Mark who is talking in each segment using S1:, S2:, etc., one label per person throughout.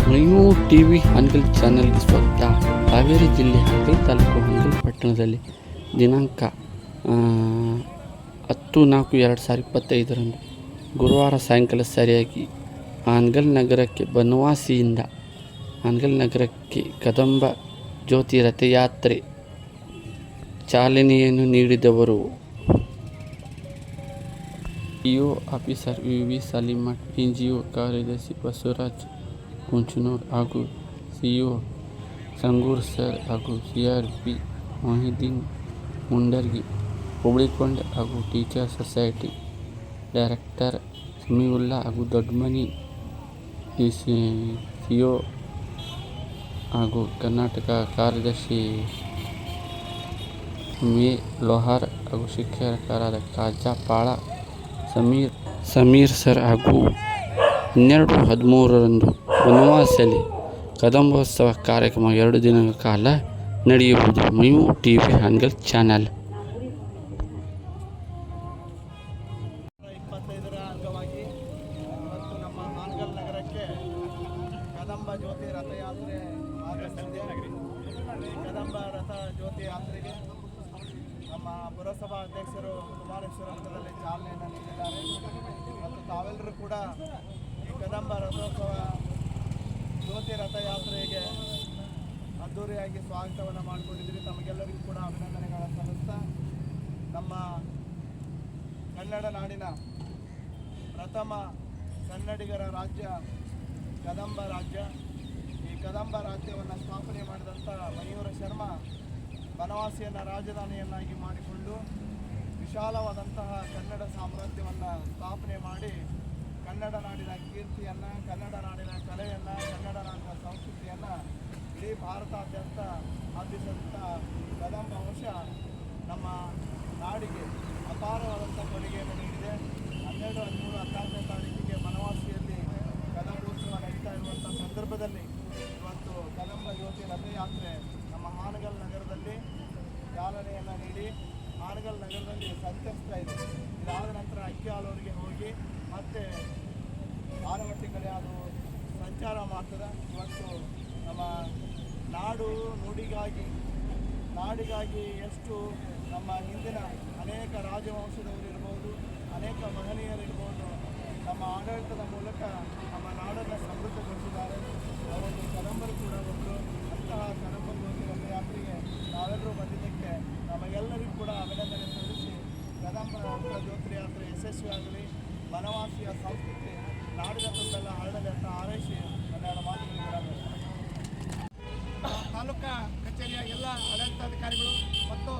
S1: Mayur TV Hangal ಚಾನೆಲ್ಗೆ ಸ್ವಾಗತ. ಹಾವೇರಿ ಜಿಲ್ಲೆ ಹಾನಗಲ್ ತಾಲೂಕು ಹಾನಗಲ್ ಪಟ್ಟಣದಲ್ಲಿ ದಿನಾಂಕ 10/4/2025 ಗುರುವಾರ ಸಾಯಂಕಾಲ ಸರಿಯಾಗಿ ಹಾನಗಲ್ ನಗರಕ್ಕೆ ಬನವಾಸಿಯಿಂದ ಹಾನಗಲ್ ನಗರಕ್ಕೆ ಕದಂಬ ಜ್ಯೋತಿ ರಥಯಾತ್ರೆ ಚಾಲನೆಯನ್ನು ನೀಡಿದವರು EO officer V Salimath, NGO ಕಾರ್ಯದರ್ಶಿ ಬಸವರಾಜ್ ಕುಂಚನೂರ್ ಹಾಗೂ ಸಿಇಒ ಸಂಗೂರ್ ಸರ್ ಹಾಗೂ ಸಿಆರ್ಪಿ ಮೊಹಿದ್ದೀನ್ ಮುಂಡರ್ಗಿ, ಹುಬ್ಳಿಕೊಂಡ ಹಾಗೂ ಟೀಚರ್ ಸೊಸೈಟಿ ಡೈರೆಕ್ಟರ್ ಸಮೀವುಲ್ಲಾ ಹಾಗೂ ದೊಡ್ಡಮನಿ ಸಿಒ ಹಾಗೂ ಕರ್ನಾಟಕ ಕಾರ್ಯದರ್ಶಿ ಮೇ ಲೋಹಾರ್ ಹಾಗೂ ಶಿಕ್ಷಕರಾದ ಕಾಜಾಪಾಳ ಸಮೀರ್ ಸರ್ ಹಾಗೂ 12/13 ಬನವಾಸಿಯಲ್ಲಿ ಕದಂಬೋತ್ಸವ ಕಾರ್ಯಕ್ರಮ 2 ದಿನಗಳ ಕಾಲ ನಡೆಯುವುದು. Mayur TV Hanagal channel.
S2: 25ರ ಅಂಗವಾಗಿ ಇವತ್ತು ನಮ್ಮ ಹಾನಗಲ್ ನಗರಕ್ಕೆ ಕದಂಬ ಜ್ಯೋತಿ ರಥಯಾತ್ರೆ ಆಗಮಿಸಿದೆ. ಈ ಕದಂಬ ರಥ ಜ್ಯೋತಿ ಯಾತ್ರೆಗೆ ನಮ್ಮ ಪುರಸಭಾ ಅಧ್ಯಕ್ಷರು ಕುಮಾರೇಶ್ವರ ಮಠದಲ್ಲಿ ಚಾಲನೆಯನ್ನು ನೀಡಿದ್ದಾರೆ ಮತ್ತು ತಾವೆಲ್ಲರೂ ಕೂಡ ಈ ಕದಂಬ ರಥೋತ್ಸವ ಜ್ಯೋತಿ ರಥಯಾತ್ರೆಗೆ ಅದ್ದೂರಿಯಾಗಿ ಸ್ವಾಗತವನ್ನು ಮಾಡಿಕೊಂಡಿದ್ದೀರಿ. ತಮಗೆಲ್ಲರಿಗೂ ಕೂಡ ಅಭಿನಂದನೆಗಳನ್ನು ಸಲ್ಲಿಸ್ತಾ, ನಮ್ಮ ಕನ್ನಡ ನಾಡಿನ ಪ್ರಥಮ ಕನ್ನಡಿಗರ ರಾಜ್ಯ ಕದಂಬ ರಾಜ್ಯ. ಈ ಕದಂಬ ರಾಜ್ಯವನ್ನು ಸ್ಥಾಪನೆ ಮಾಡಿದಂಥ ಮಯೂರ ಶರ್ಮ ಬನವಾಸಿಯನ್ನು ರಾಜಧಾನಿಯನ್ನಾಗಿ ಮಾಡಿಕೊಂಡು ವಿಶಾಲವಾದಂತಹ ಕನ್ನಡ ಸಾಮ್ರಾಜ್ಯವನ್ನು ಸ್ಥಾಪನೆ ಮಾಡಿ ಕನ್ನಡ ನಾಡಿನ ಕೀರ್ತಿಯನ್ನು, ಕನ್ನಡ ನಾಡಿನ ಕಲೆಯನ್ನು, ಕನ್ನಡ ನಾಡಿನ ಸಂಸ್ಕೃತಿಯನ್ನು ಇಡೀ ಭಾರತಾದ್ಯಂತ ಹಬ್ಬಿಸಿದಂಥ ಕದಂಬ ವಂಶ ನಮ್ಮ ನಾಡಿಗೆ ಅಪಾರವಾದಂಥ ಕೊಡುಗೆಯನ್ನು ನೀಡಿದೆ. 12, 13, 14ನೇ ತಾರೀಕಿಗೆ ಬನವಾಸಿಯಲ್ಲಿ ಕದಂಬೋತ್ಸವ ನಡೀತಾ ಇರುವಂಥ ಸಂದರ್ಭದಲ್ಲಿ ಇವತ್ತು ಕದಂಬ ಜ್ಯೋತಿ ರಥಯಾತ್ರೆ ನಮ್ಮ ಹಾನಗಲ್ ನಗರದಲ್ಲಿ ಚಾಲನೆಯನ್ನು ನೀಡಿ ಹಾನಗಲ್ ನಗರದಲ್ಲಿ ಸಂಚರಿಸ್ತಾ ಇದೆ. ಇದಾದ ನಂತರ ಅಕ್ಕಿಹಾಲೂರಿಗೆ ಹೋಗಿ ಮತ್ತೆ ಆನಮಟ್ಟಿ ಕಡೆ ಅದು ಸಂಚಾರ ಮಾಡ್ತದೆ. ಇವತ್ತು ನಮ್ಮ ನಾಡಿಗಾಗಿ ಎಷ್ಟು ನಮ್ಮ ಹಿಂದಿನ ಅನೇಕ ರಾಜವಂಶದವರು ಇರ್ಬೋದು, ಅನೇಕ ಮಹನೀಯರಿರ್ಬೋದು, ನಮ್ಮ ಆಡಳಿತದ ಮೂಲಕ ನಮ್ಮ ನಾಡನ್ನು ಸಮೃದ್ಧಗೊಳಿಸಿದ್ದಾರೆ. ಅವರೊಂದು ಕದಂಬರು ಕೂಡ ಒಬ್ಬರು. ಅಂತಹ ಕದಂಬ ಜ್ಯೋತಿ ರಥಯಾತ್ರೆಗೆ ನಾವೆಲ್ಲರೂ ಬಂದಿದ್ದಕ್ಕೆ ನಮಗೆಲ್ಲರಿಗೂ ಕೂಡ ಅಭಿನಂದನೆ ಸಲ್ಲಿಸಿ, ಕದಂಬ ಜ್ಯೋತಿ ಯಾತ್ರೆ ಯಶಸ್ವಿಯಾಗಲಿ, ಬನವಾಸಿಯ ಸಂಸ್ಕೃತಿ ನಾಡಿನ ತುಂಬೆಲ್ಲ ಹರಡಲಿ ಅಂತ ಹಾರೈಸಿ ಕನ್ನಡ ಮಾತುಗಳು. ತಾಲೂಕಾ ಕಚೇರಿಯ ಎಲ್ಲ ಆಡಳಿತಾಧಿಕಾರಿಗಳು ಮತ್ತು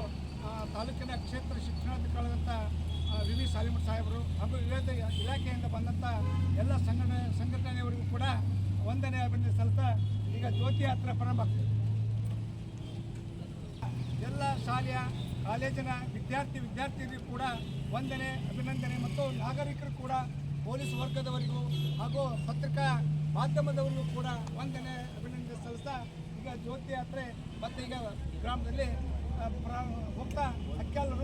S2: ತಾಲೂಕಿನ ಕ್ಷೇತ್ರ ಶಿಕ್ಷಣಾಧಿಕಾರಿಗಳಾದಂಥ ವಿ ಸಾಲಿಮಠ್ ಸಾಹೇಬರು ಹಾಗೂ ವಿವಿಧ ಇಲಾಖೆಯಿಂದ ಬಂದಂಥ ಎಲ್ಲ ಸಂಘಟನೆಯವರಿಗೂ ಕೂಡ ವಂದನೆ ಅಭಿನಂದನೆ ಸಲ್ಲಿಸ್ತಾ ಈಗ ಜ್ಯೋತಿ ಯಾತ್ರೆ ಪ್ರಾರಂಭ ಆಗ್ತದೆ. ಎಲ್ಲ ಶಾಲೆಯ ಕಾಲೇಜಿನ ವಿದ್ಯಾರ್ಥಿಗಳಿಗೂ ಕೂಡ ವಂದನೆ ಅಭಿನಂದನೆ ಮತ್ತು ನಾಗರಿಕರು ಕೂಡ ಪೊಲೀಸ್ ವರ್ಗದವರಿಗೂ ಹಾಗೂ ಪತ್ರಿಕಾ ಮಾಧ್ಯಮದವರಿಗೂ ಕೂಡ ವಂದನೆ ಅಭಿನಂದನೆ ಸಲ್ಲಿಸ್ತಾ ಈಗ ಜ್ಯೋತಿ ಯಾತ್ರೆ ಮತ್ತೆ ಈಗ ಗ್ರಾಮದಲ್ಲಿ ಹೋಗ್ತಾ ಅಕ್ಕಿಹಾಲು